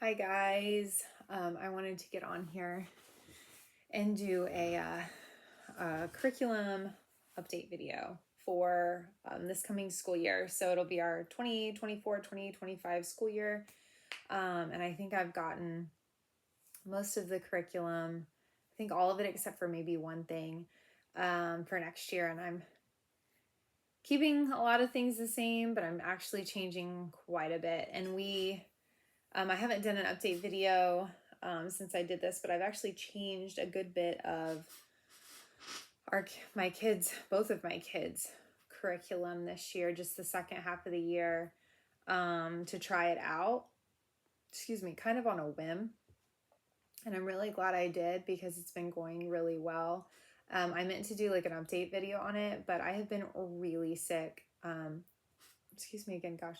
Hi guys, I wanted to get on here and do a curriculum update video for this coming school year. So it'll be our 2024-2025 school year. And I think I've gotten most of the curriculum, I think all of it except for maybe one thing for next year. And I'm keeping a lot of things the same, but I'm actually changing quite a bit. And I haven't done an update video since I did this, but I've actually changed a good bit of both of my kids' curriculum this year, just the second half of the year, to try it out. Kind of on a whim. And I'm really glad I did because it's been going really well. I meant to do like an update video on it, but I have been really sick. Again, gosh.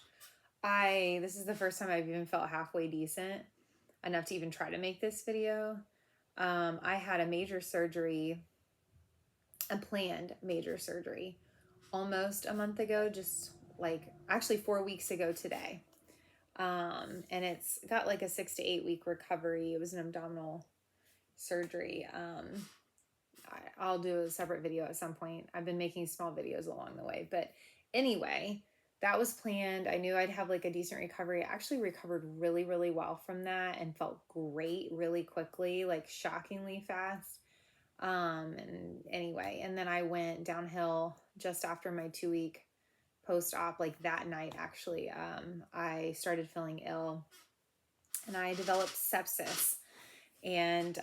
This is the first time I've even felt halfway decent enough to even try to make this video. I had a planned major surgery almost a month ago, just like actually 4 weeks ago today. And it's got like a 6 to 8 week recovery. It was an abdominal surgery. I'll do a separate video at some point. I've been making small videos along the way, but anyway, that was planned. I knew I'd have like a decent recovery. I actually recovered really, really well from that and felt great really quickly, like shockingly fast. And anyway, and then I went downhill just after my 2-week post-op, like that night, actually. I started feeling ill and I developed sepsis, and,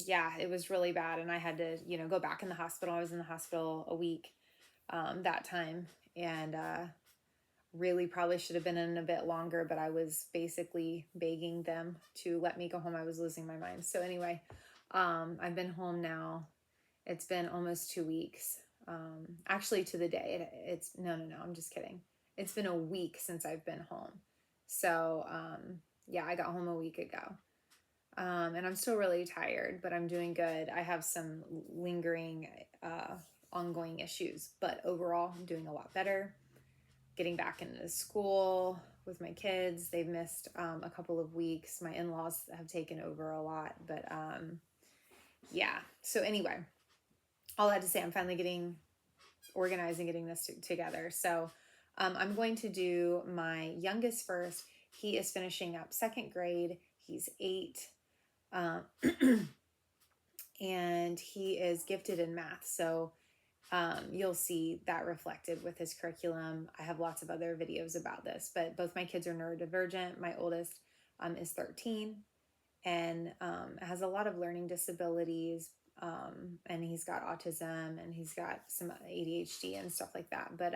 yeah, it was really bad. And I had to, go back in the hospital. I was in the hospital a week, that time, and, really probably should have been in a bit longer, but I was basically begging them to let me go home. I was losing my mind. So anyway, I've been home now. It's been almost 2 weeks. Actually to the day. No, I'm just kidding. It's been a week since I've been home. So, yeah, I got home a week ago. And I'm still really tired, but I'm doing good. I have some lingering, ongoing issues, but overall I'm doing a lot better. Getting back into school with my kids. They've missed a couple of weeks. My in-laws have taken over a lot, but yeah. So anyway, all that to say, I'm finally getting organized and getting this together. So I'm going to do my youngest first. He is finishing up second grade. He's 8. And he is gifted in math. So you'll see that reflected with his curriculum. I have lots of other videos about this, but both my kids are neurodivergent. My oldest is 13 and has a lot of learning disabilities, and he's got autism and he's got some ADHD and stuff like that. But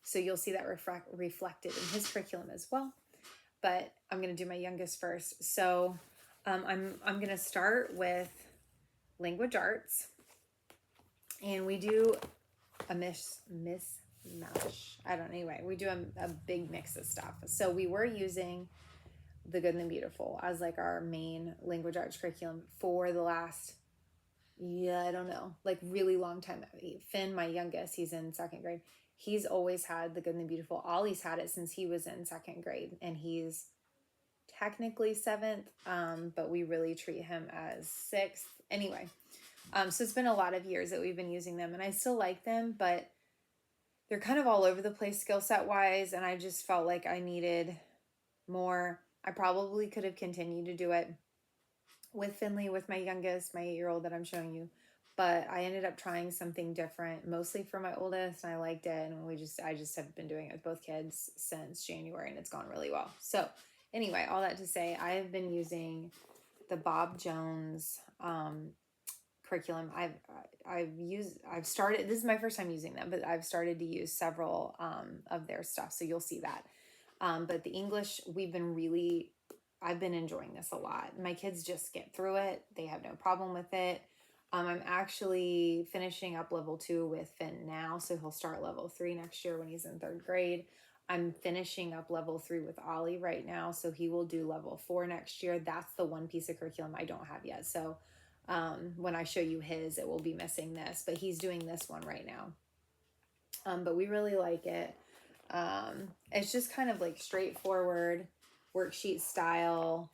so you'll see that reflected in his curriculum as well. But I'm going to do my youngest first. So I'm going to start with language arts. And we do a mismatch. I don't know. Anyway, we do a big mix of stuff. So we were using The Good and the Beautiful as like our main language arts curriculum for the last, I don't know, like really long time. Finn, my youngest, he's in second grade. He's always had The Good and the Beautiful. Ollie's had it since he was in second grade, and he's technically 7th, but we really treat him as 6th. Anyway. So it's been a lot of years that we've been using them, and I still like them, but they're kind of all over the place skill set wise. And I just felt like I needed more. I probably could have continued to do it with Finley, with my youngest, my 8-year-old that I'm showing you, but I ended up trying something different, mostly for my oldest, and I liked it. And I just have been doing it with both kids since January, and it's gone really well. So anyway, all that to say, I have been using the Bob Jones, curriculum. I've started, this is my first time using them, but I've started to use several of their stuff, so you'll see that. But the English, I've been enjoying this a lot. My kids just get through it. They have no problem with it. I'm actually finishing up level 2 with Finn now, so he'll start level 3 next year when he's in 3rd grade. I'm finishing up level 3 with Ollie right now, so he will do level 4 next year. That's the one piece of curriculum I don't have yet. So when I show you his, it will be missing this, but he's doing this one right now. But we really like it. It's just kind of like straightforward. worksheet style,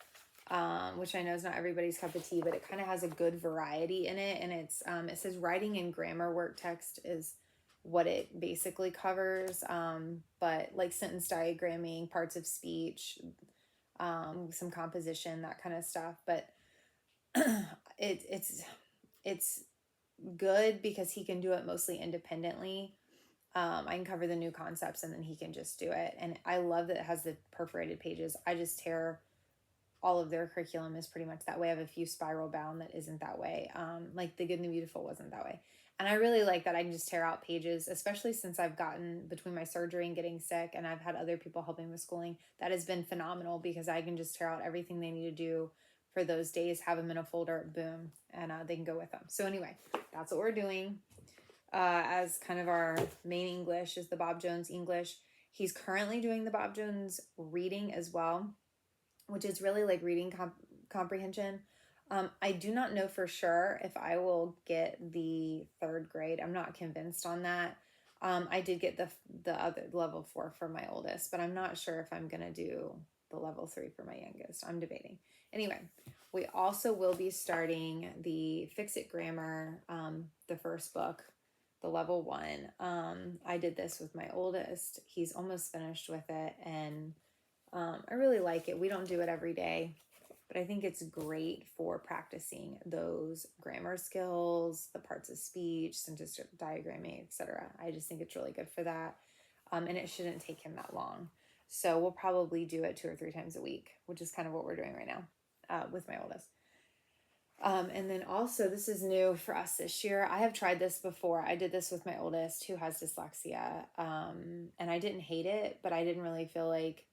which I know is not everybody's cup of tea, but it kind of has a good variety in it. And it's, it says writing and grammar work text is what it basically covers. But like sentence diagramming, parts of speech, some composition, that kind of stuff. But it's good because he can do it mostly independently. I can cover the new concepts and then he can just do it. And I love that it has the perforated pages. I just tear all of their curriculum is pretty much that way. I have a few spiral bound that isn't that way. Like the Good and the Beautiful wasn't that way. And I really like that I can just tear out pages, especially since I've gotten between my surgery and getting sick and I've had other people helping with schooling. That has been phenomenal because I can just tear out everything they need to do for those days, have them in a folder, boom, and they can go with them. So anyway, that's what we're doing. As kind of our main English is the Bob Jones English. He's currently doing the Bob Jones reading as well, which is really like reading comprehension. I do not know for sure if I will get the 3rd grade. I'm not convinced on that. I did get the other level 4 for my oldest, but I'm not sure if I'm going to do the level 3 for my youngest. I'm debating. Anyway, we also will be starting the Fix It Grammar, the first book, the level 1. I did this with my oldest. He's almost finished with it, and I really like it. We don't do it every day, but I think it's great for practicing those grammar skills, the parts of speech, sentence diagramming, etc. I just think it's really good for that. And it shouldn't take him that long. So we'll probably do it 2 or 3 times a week, which is kind of what we're doing right now with my oldest. And then also, this is new for us this year. I have tried this before. I did this with my oldest who has dyslexia. And I didn't hate it, but I didn't really feel like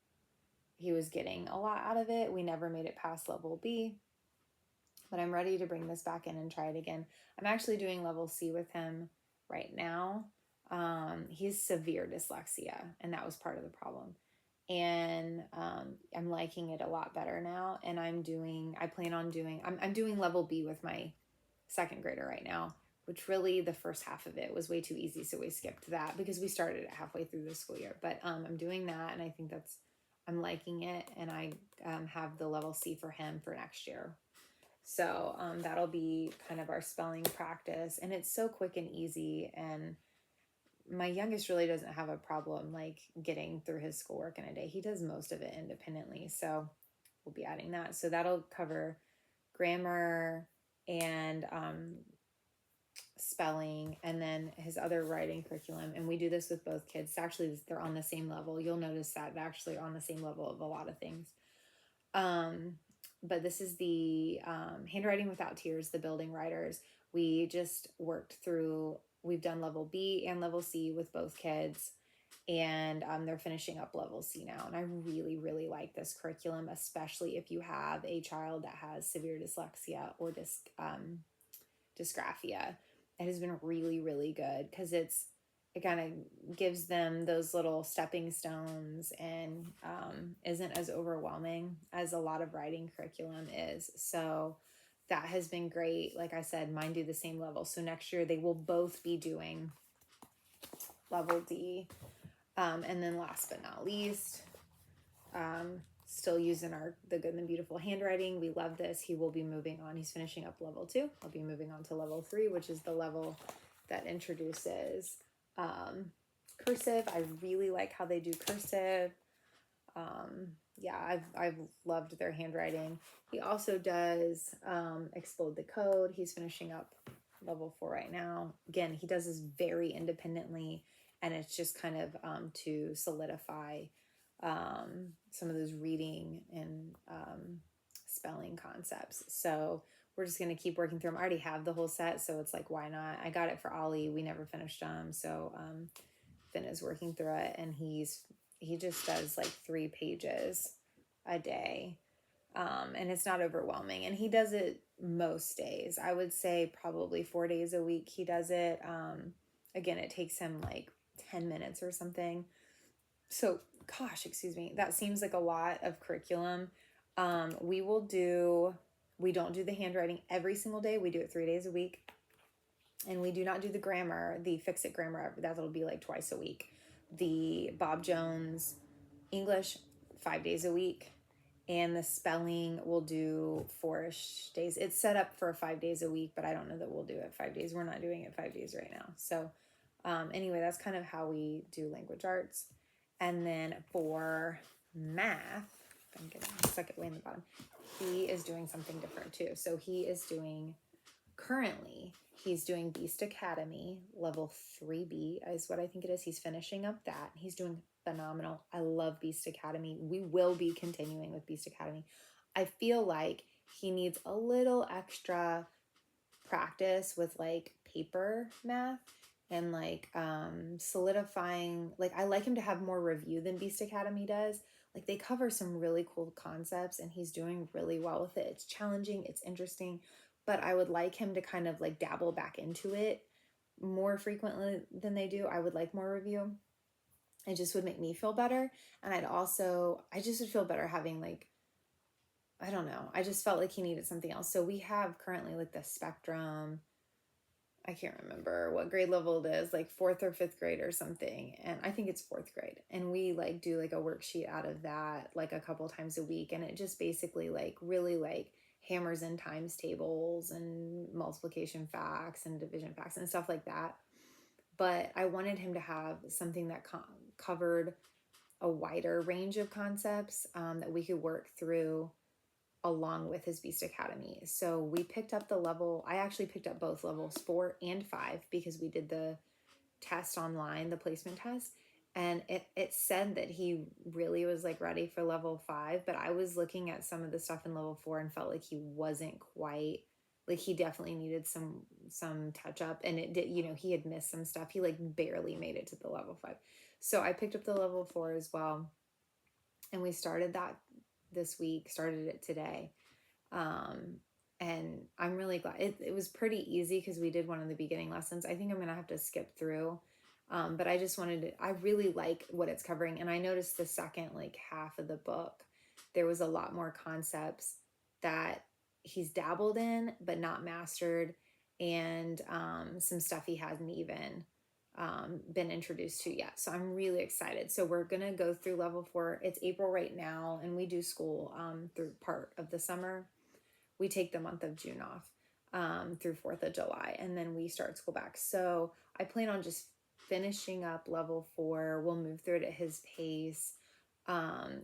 he was getting a lot out of it. We never made it past level B, but I'm ready to bring this back in and try it again. I'm actually doing level C with him right now. He's severe dyslexia, and that was part of the problem. And I'm liking it a lot better now. And I'm doing level B with my 2nd grader right now, which really the first half of it was way too easy. So we skipped that because we started it halfway through the school year. But I'm doing that, and I think I'm liking it. And I have the level C for him for next year. So that'll be kind of our spelling practice. And it's so quick and easy. And my youngest really doesn't have a problem like getting through his schoolwork in a day. He does most of it independently. So we'll be adding that. So that'll cover grammar and spelling, and then his other writing curriculum. And we do this with both kids. Actually, they're on the same level. You'll notice that they're actually on the same level of a lot of things. But this is the Handwriting Without Tears, the Building Writers. We just worked through, we've done level B and level C with both kids, and they're finishing up level C now. And I really, really like this curriculum, especially if you have a child that has severe dyslexia or dysgraphia. It has been really, really good because it kind of gives them those little stepping stones and isn't as overwhelming as a lot of writing curriculum is. So that has been great. Like I said, mine do the same level. So next year they will both be doing level D. And then last but not least, still using the Good and the Beautiful handwriting. We love this. He will be moving on. He's finishing up level 2. I'll be moving on to level 3, which is the level that introduces cursive. I really like how they do cursive. Yeah, I've loved their handwriting. He also does Explode the Code. He's finishing up level 4 right now. Again, he does this very independently, and it's just kind of to solidify some of those reading and spelling concepts. So we're just going to keep working through them. I already have the whole set, so it's like, why not? I got it for Ollie. We never finished them. So Finn is working through it, and he just does like 3 pages a day. And it's not overwhelming. And he does it most days. I would say probably 4 days a week he does it. Again, it takes him like 10 minutes or something. So, gosh, excuse me. That seems like a lot of curriculum. We don't do the handwriting every single day. We do it 3 days a week. And we do not do the grammar, the Fix It Grammar. That'll be like twice a week. The Bob Jones English, 5 days a week. And the spelling we'll do 4-ish days. It's set up for 5 days a week, but I don't know that we'll do it 5 days. We're not doing it 5 days right now. So anyway, that's kind of how we do language arts. And then for math, I'm getting stuck it way in the bottom, he is doing something different too. So currently he's doing Beast Academy level 3B is what I think it is. He's finishing up that. He's doing phenomenal. I love Beast Academy. We will be continuing with Beast Academy. I feel like he needs a little extra practice with like paper math and like solidifying. Like I like him to have more review than Beast Academy does. Like they cover some really cool concepts and he's doing really well with it. It's challenging, it's interesting, but I would like him to kind of like dabble back into it more frequently than they do. I would like more review. It just would make me feel better. And I just would feel better having like, I don't know. I just felt like he needed something else. So we have currently like the spectrum. I can't remember what grade level it is, like 4th or 5th grade or something. And I think it's 4th grade. And we like do like a worksheet out of that like a couple times a week. And it just basically like really like hammers in times tables and multiplication facts and division facts and stuff like that. But I wanted him to have something that covered a wider range of concepts that we could work through along with his Beast Academy. So we picked up I actually picked up both levels 4 and 5 because we did the test online, the placement test. And it said that he really was like ready for level 5, but I was looking at some of the stuff in level 4 and felt like he wasn't quite, like he definitely needed some touch up. And it did, he had missed some stuff. He like barely made it to the level 5. So I picked up the level 4 as well. And we started that this week, started it today. And I'm really glad it was pretty easy because we did one of the beginning lessons. I think I'm going to have to skip through. But I just I really like what it's covering. And I noticed the second like half of the book, there was a lot more concepts that he's dabbled in, but not mastered. And some stuff he hasn't even been introduced to yet. So I'm really excited. So we're going to go through level 4. It's April right now, and we do school through part of the summer. We take the month of June off through 4th of July, and then we start school back. So I plan on just finishing up level 4. We'll move through it at his pace.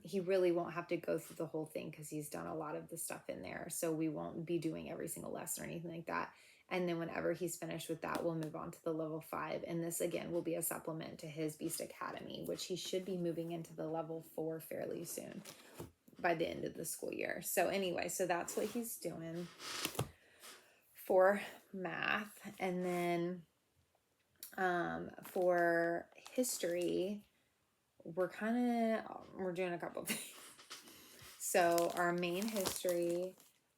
He really won't have to go through the whole thing because he's done a lot of the stuff in there. So we won't be doing every single lesson or anything like that. And then whenever he's finished with that, we'll move on to the level 5. And this, again, will be a supplement to his Beast Academy, which he should be moving into the level 4 fairly soon by the end of the school year. So anyway, so that's what he's doing for math. And then for history, we're doing a couple things. So our main history,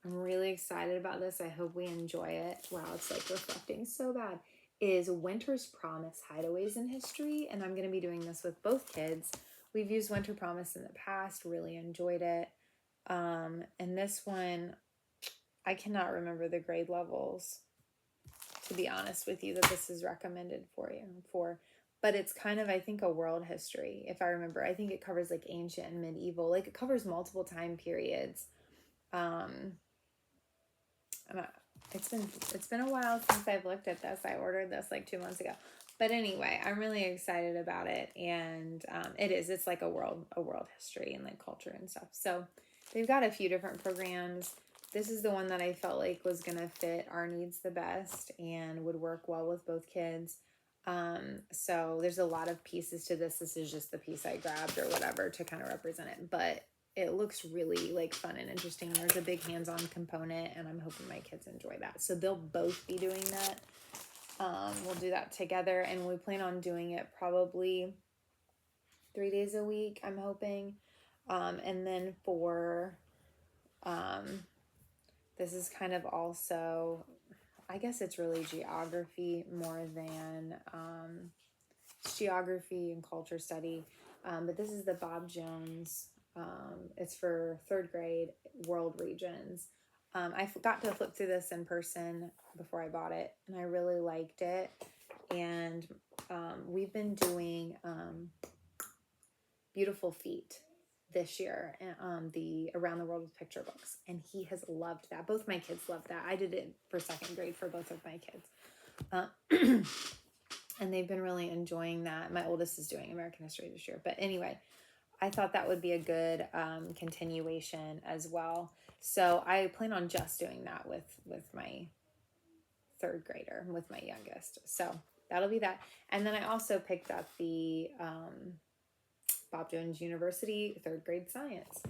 I'm really excited about this. I hope we enjoy it. Wow, it's like reflecting so bad. Is Winter's Promise Hideaways in History. And I'm going to be doing this with both kids. We've used Winter Promise in the past, really enjoyed it. And this one, I cannot remember the grade levels, to be honest with you, that this is recommended for. But it's kind of, I think, a world history, if I remember. I think it covers like ancient and medieval. Like it covers multiple time periods. It's been a while since I've looked at this. I ordered this like 2 months ago. But anyway, I'm really excited about it. And it's like a world history and like culture and stuff. So they've got a few different programs. This is the one that I felt like was going to fit our needs the best and would work well with both kids. So there's a lot of pieces to this. This is just the piece I grabbed or whatever to kind of represent it. But it looks really like fun and interesting. There's a big hands-on component, and I'm hoping my kids enjoy that. So they'll both be doing that. We'll do that together, and we plan on doing it probably 3 days a week, I'm hoping. And then for this is kind of also, I guess it's really geography more than geography and culture study. But this is the Bob Jones. It's for 3rd grade world regions. I got to flip through this in person before I bought it, and I really liked it. And we've been doing Beautiful Feet this year, the Around the World with Picture Books, and he has loved that. Both my kids loved that. I did it for second grade for both of my kids, and they've been really enjoying that. My oldest is doing American history this year, but anyway, I thought that would be a good continuation as well. So I plan on just doing that with my third grader, with my youngest. So that'll be that. And then I also picked up the Bob Jones University third grade science,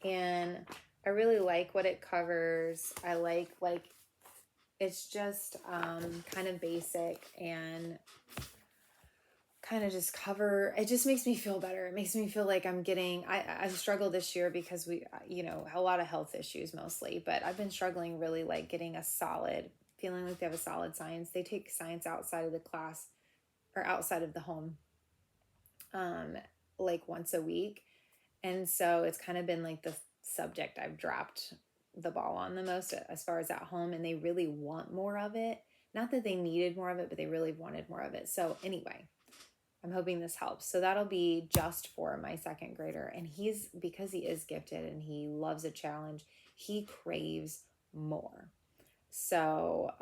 and I really like what it covers. I like it's just kind of basic and kind of just cover. It just makes me feel better. It makes me feel like I'm getting, I struggled this year because we, a lot of health issues mostly, but I've been struggling really like getting a solid, feeling like they have a solid science. They take science outside of the class or outside of the home, like once a week. And so it's kind of been like the subject I've dropped the ball on the most as far as at home, and they really want more of it. Not that they needed more of it, but they really wanted more of it. So anyway, I'm hoping this helps. So that'll be just for my second grader. And because he is gifted and he loves a challenge, he craves more. So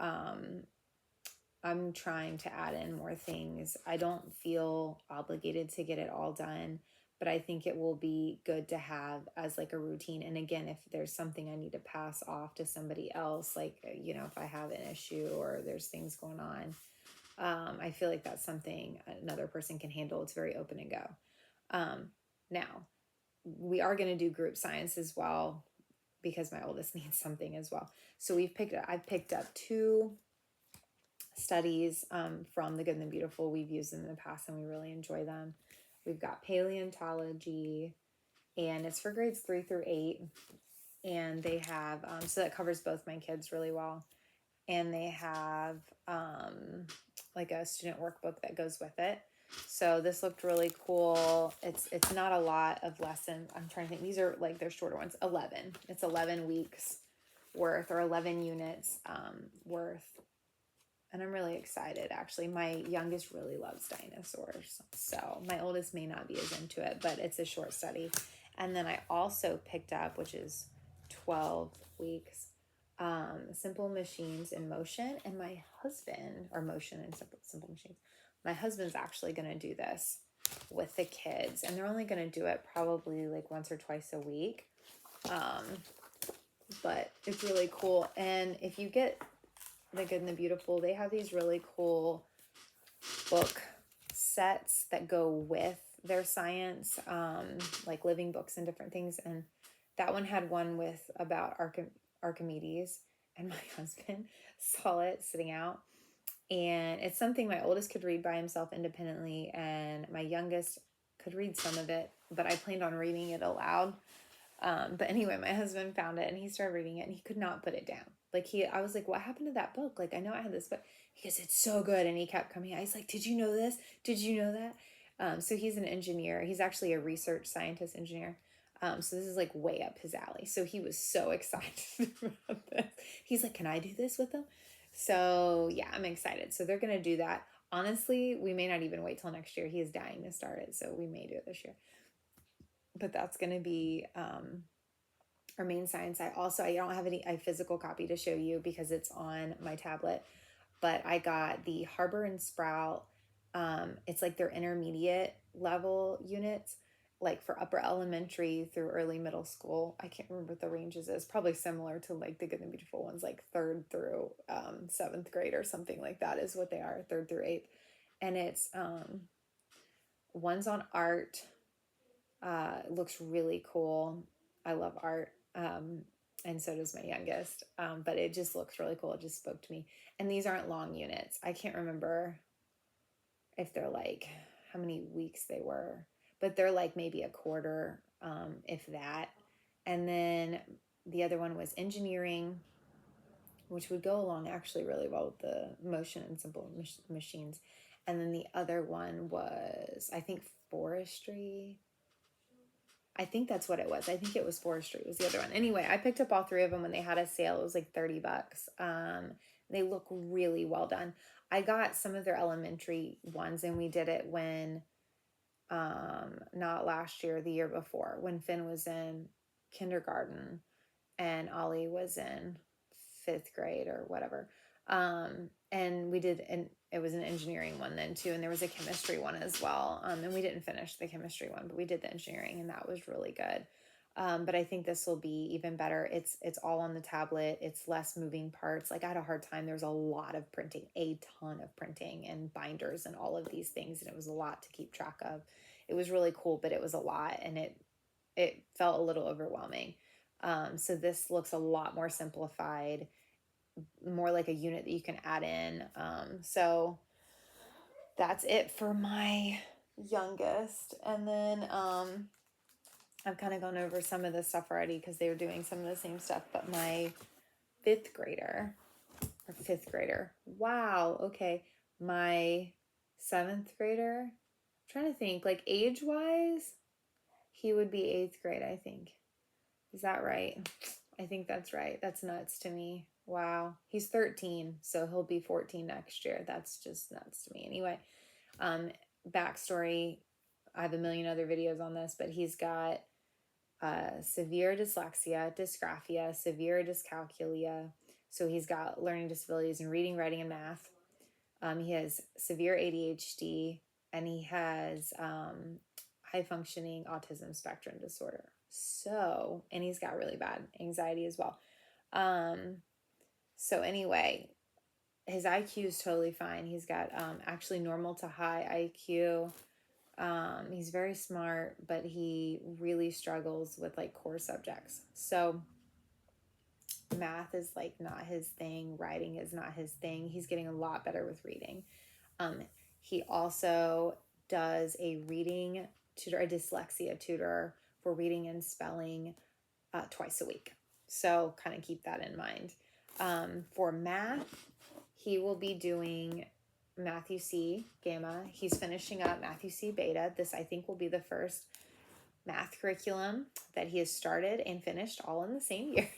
I'm trying to add in more things. I don't feel obligated to get it all done, but I think it will be good to have as like a routine. And again, if there's something I need to pass off to somebody else, like, if I have an issue or there's things going on, I feel like that's something another person can handle. It's very open and go. Now, we are going to do group science as well because my oldest needs something as well. So I've picked up 2 studies from The Good and the Beautiful. We've used them in the past and we really enjoy them. We've got paleontology, and it's for grades 3 through 8. And they have, so that covers both my kids really well. And they have like a student workbook that goes with it. So this looked really cool. It's not a lot of lessons. I'm trying to think. These are like, they're shorter ones. 11. It's 11 weeks worth, or 11 units worth. And I'm really excited, actually. My youngest really loves dinosaurs. So my oldest may not be as into it, but it's a short study. And then I also picked up, which is 12 weeks, Simple Machines in Motion. And my husband, or Motion and Simple Machines, my husband's actually going to do this with the kids. And they're only going to do it probably like once or twice a week. But it's really cool. And if you get The Good and the Beautiful, they have these really cool book sets that go with their science, like living books and different things. And that one had one about Archimedes, and my husband saw it sitting out. And it's something my oldest could read by himself independently, and my youngest could read some of it, but I planned on reading it aloud. But anyway, my husband found it and he started reading it and he could not put it down. I was like, what happened to that book? Like, I know I had this book. He goes, it's so good. And he kept coming. I was like, did you know this? Did you know that? So he's an engineer. He's actually a research scientist engineer. So this is like way up his alley. So he was so excited about this. He's like, can I do this with them? So yeah, I'm excited. So they're going to do that. Honestly, we may not even wait till next year. He is dying to start it. So we may do it this year. But that's going to be our main science. I don't have a physical copy to show you because it's on my tablet, but I got the Harbor and Sprout. It's like their intermediate level units, like for upper elementary through early middle school. I can't remember what the ranges is. Probably similar to like the Good and the Beautiful ones, like 3rd through 7th grade or something like that is what they are, 3rd through 8th. And it's one's on art. It looks really cool. I love art. And so does my youngest. But it just looks really cool. It just spoke to me. And these aren't long units. I can't remember if they're like how many weeks they were, but they're like maybe a quarter, if that. And then the other one was engineering, which would go along actually really well with the motion and simple machines. And then the other one was, I think, forestry. I think that's what it was. I think it was forestry was the other one. Anyway, I picked up all 3 of them when they had a sale. It was like $30. They look really well done. I got some of their elementary ones, and we did it when not last year, the year before, when Finn was in kindergarten and Ollie was in 5th grade or whatever. And we did, and it was an engineering one then too, and there was a chemistry one as well. And we didn't finish the chemistry one, but we did the engineering, and that was really good. But I think this will be even better. It's all on the tablet. It's less moving parts. Like, I had a hard time. There's a lot of printing, a ton of printing and binders and all of these things, and it was a lot to keep track of. It was really cool, but it was a lot, and it felt a little overwhelming. So this looks a lot more simplified, more like a unit that you can add in. So that's it for my youngest. And then I've kind of gone over some of this stuff already because they were doing some of the same stuff, but my 5th grader, wow, okay, my 7th grader, I'm trying to think, like, age-wise, he would be 8th grade, I think. Is that right? I think that's right. That's nuts to me. Wow. He's 13, so he'll be 14 next year. That's just nuts to me. Anyway, backstory, I have a million other videos on this, but he's got severe dyslexia, dysgraphia, severe dyscalculia. So he's got learning disabilities in reading, writing, and math. He has severe ADHD, and he has high functioning autism spectrum disorder. So, and he's got really bad anxiety as well. So anyway, his IQ is totally fine. He's got actually normal to high IQ. He's very smart, but he really struggles with like core subjects. So math is like not his thing. Writing is not his thing. He's getting a lot better with reading. He also does a reading tutor, a dyslexia tutor for reading and spelling twice a week. So kind of keep that in mind. For math, he will be doing Matthew C. Gamma. He's finishing up Matthew C. Beta. This, I think, will be the first math curriculum that he has started and finished all in the same year.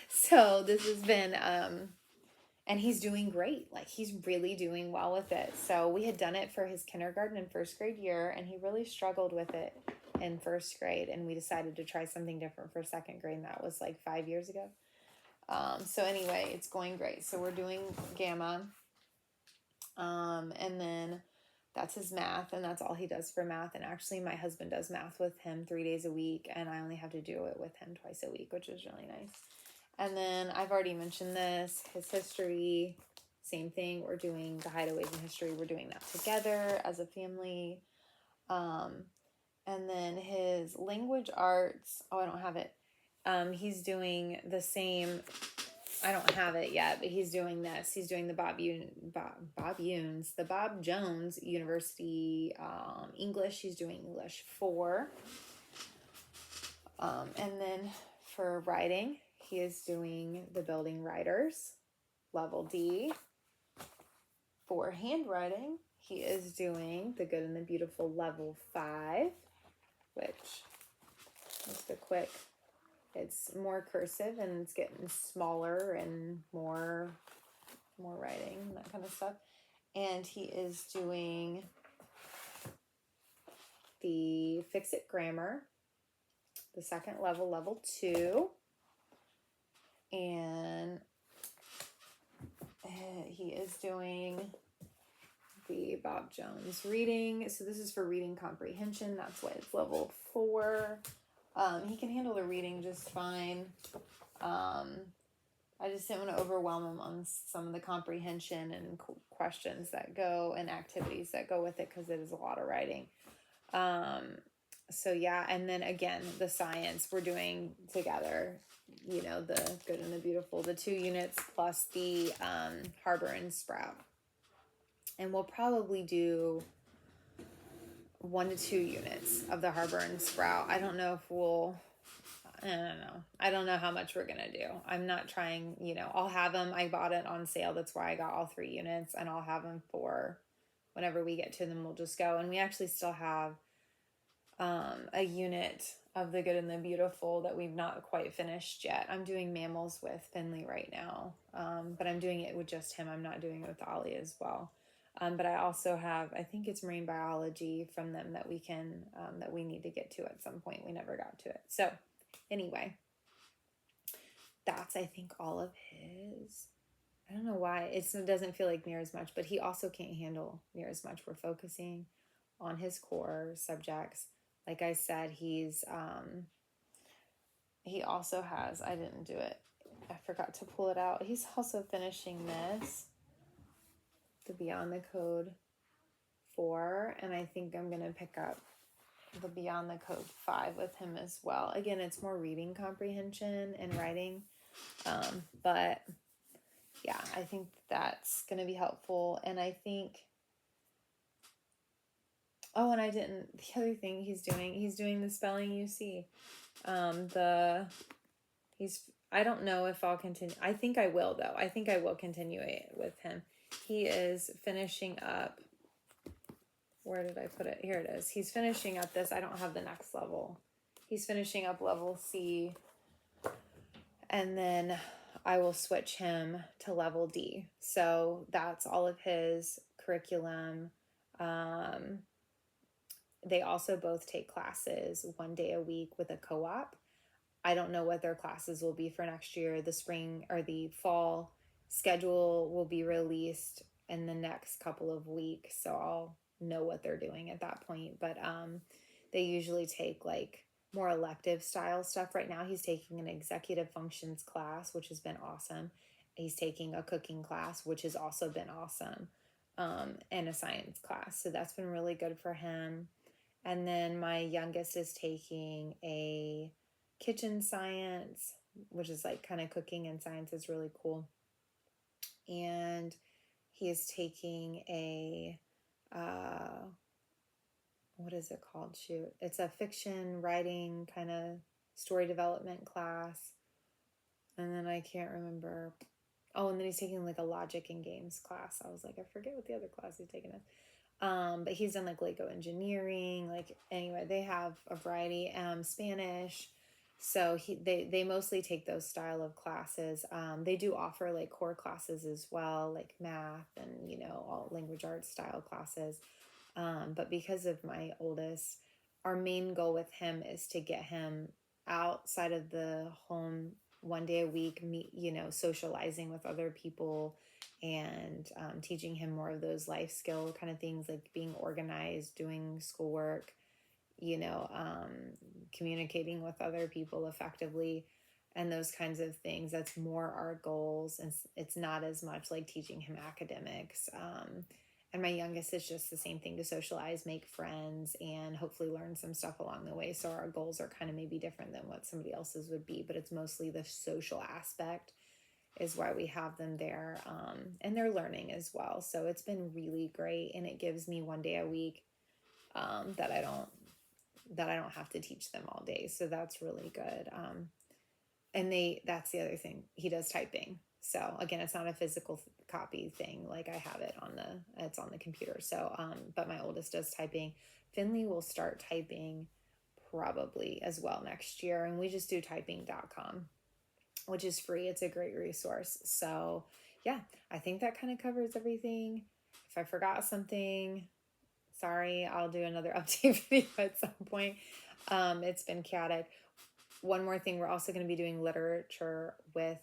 So this has been, and he's doing great. Like, he's really doing well with it. So we had done it for his kindergarten and 1st grade year, and he really struggled with it in 1st grade. And we decided to try something different for 2nd grade. And that was like 5 years ago. So anyway, it's going great. So we're doing Gamma. And then that's his math, and that's all he does for math. And actually my husband does math with him 3 days a week, and I only have to do it with him twice a week, which is really nice. And then I've already mentioned this, his history, same thing. We're doing the hideaways in history. We're doing that together as a family. And then his language arts, oh, I don't have it. He's doing the same. I don't have it yet, but he's doing this. He's doing the Bob Jones University English. He's doing English 4. And then for writing, he is doing the Building Writers Level D. For handwriting, he is doing the Good and the Beautiful Level 5, which just a quick. It's more cursive, and it's getting smaller and more writing and that kind of stuff. And he is doing the Fix-It Grammar, the 2nd level, level 2. And he is doing the Bob Jones reading. So this is for reading comprehension. That's why it's level 4. He can handle the reading just fine. I just didn't want to overwhelm him on some of the comprehension and questions that go and activities that go with it, because it is a lot of writing. So yeah, and then again, the science we're doing together, you know, the Good and the Beautiful, the 2 units plus the Harbor and Sprout. And we'll probably do 1 to 2 units of the Harbor and Sprout. I don't know if I don't know. I don't know how much we're going to do. I'm not trying, you know, I'll have them. I bought it on sale. That's why I got all 3 units, and I'll have them for whenever we get to them, we'll just go. And we actually still have a unit of the Good and the Beautiful that we've not quite finished yet. I'm doing mammals with Finley right now, but I'm doing it with just him. I'm not doing it with Ollie as well. But I also have, I think it's marine biology from them that we can, that we need to get to at some point. We never got to it. So anyway, that's, I think, all of his. I don't know why it doesn't feel like near as much, but he also can't handle near as much. We're focusing on his core subjects. Like I said, he also has, I didn't do it, I forgot to pull it out. He's also finishing this, the Beyond the Code 4, and I think I'm going to pick up the Beyond the Code 5 with him as well. Again, it's more reading comprehension and writing, but yeah, I think that's going to be helpful. And I think, oh, and the other thing he's doing the spelling you see. I don't know if I'll continue. I think I will, though. I think I will continue it with him. He is finishing up, where did I put it? Here it is. He's finishing up this. I don't have the next level. He's finishing up level C. And then I will switch him to level D. So that's all of his curriculum. They also both take classes 1 day a week with a co-op. I don't know what their classes will be for next year. The spring or the fall schedule will be released in the next couple of weeks, so I'll know what they're doing at that point. But they usually take like more elective style stuff. Right now he's taking an executive functions class, which has been awesome. He's taking a cooking class, which has also been awesome, and a science class. So that's been really good for him. And then my youngest is taking a kitchen science, which is like kind of cooking and science is really cool. And he is taking a, what is it called? Shoot. It's a fiction writing kind of story development class. And then I can't remember. Oh, and then he's taking like a logic and games class. I was like, I forget what the other class he's taking is. But he's done like Lego engineering. Like, anyway, they have a variety. Spanish. So they mostly take those style of classes. They do offer like core classes as well, like math and, all language arts style classes. But because of my oldest, our main goal with him is to get him outside of the home 1 day a week, socializing with other people, and teaching him more of those life skill kind of things, like being organized, doing schoolwork, communicating with other people effectively, and those kinds of things. That's more our goals, and it's not as much like teaching him academics. And my youngest is just the same thing, to socialize, make friends, and hopefully learn some stuff along the way. So our goals are kind of maybe different than what somebody else's would be, but it's mostly the social aspect is why we have them there. And they're learning as well. So it's been really great. And it gives me 1 day a week that I don't have to teach them all day. So that's really good. And that's the other thing. He does typing. So again, it's not a physical copy thing. Like I have it it's on the computer. So, but my oldest does typing. Finley will start typing probably as well next year. And we just do typing.com, which is free. It's a great resource. So yeah, I think that kind of covers everything. If I forgot something, sorry, I'll do another update video at some point. It's been chaotic. One more thing, we're also going to be doing literature with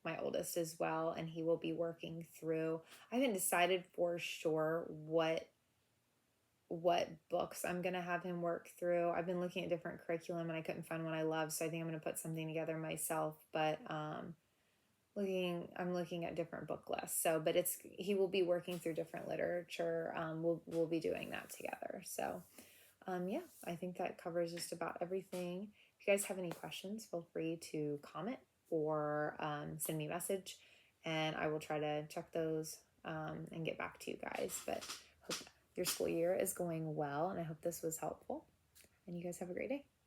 my oldest as well, and he will be working through, I haven't decided for sure what books I'm going to have him work through. I've been looking at different curriculum and I couldn't find one I love, so I think I'm going to put something together myself, but I'm looking at different book lists. So, but he will be working through different literature. We'll be doing that together. So, yeah, I think that covers just about everything. If you guys have any questions, feel free to comment or send me a message, and I will try to check those and get back to you guys. But hope your school year is going well, and I hope this was helpful, and you guys have a great day.